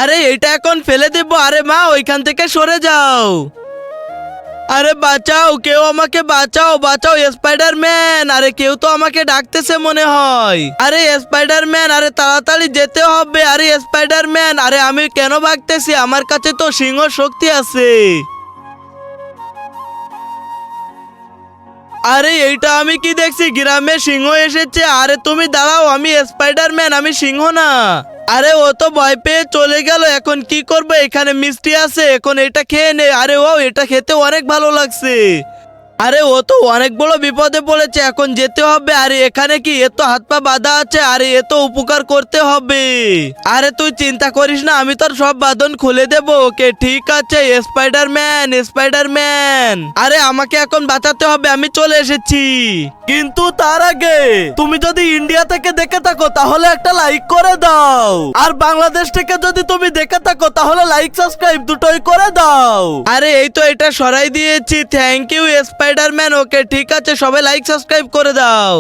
আরে এটা এখন ফেলে দেব। আরে মা ওইখান থেকে সরে যাও। আরে বাঁচাও, কেউ আমাকে বাঁচাও, বাঁচাও স্পাইডারম্যান। আরে কেউ তো আমাকে ডাকতেছে মনে হয়। আরে স্পাইডারম্যান, আরে তাড়াতাড়ি যেতে হবে। আরে স্পাইডারম্যান, আরে আমি কেন ভাগতেছি? আমার কাছে তো সিংহ শক্তি আছে। আরে এইটা আমি কি দেখছি? গ্রামে সিংহ এসেছে। আরে তুমি দাঁড়াও, আমি স্পাইডারম্যান, আমি সিংহ না। আরে ও তো ভয় পেয়ে চলে গেল। এখন কি করবো? এখানে মিষ্টি আছে, এখন এটা খেয়ে নে। আরে ও এটা খেতে অনেক ভালো লাগছে। আরে ও তো অনেক বড় বিপদে পড়েছে, এখন যেতে হবে। আরে এখানে কি এত হাত পা বাঁধা আছে? আরে এত উপকার করতে হবে। আরে তুই চিন্তা করিস না, আমি তোর সব বাঁধন খুলে দেব। ওকে ঠিক আছে স্পাইডারম্যান, স্পাইডারম্যান। আরে আমাকে এখন বাঁচাতে হবে, আমি চলে এসেছি। কিন্তু তার আগে তুমি যদি ইন্ডিয়া থেকে দেখে থাকো তাহলে একটা লাইক করে দাও, আর বাংলাদেশ থেকে যদি তুমি দেখে থাকো তাহলে লাইক সাবস্ক্রাইব দুটোই করে দাও। আরে এই তো এটা সরাই দিয়েছি। Thank you Spiderman. ওকে ঠিক আছে, সবাই লাইক সাবস্ক্রাইব করে দাও।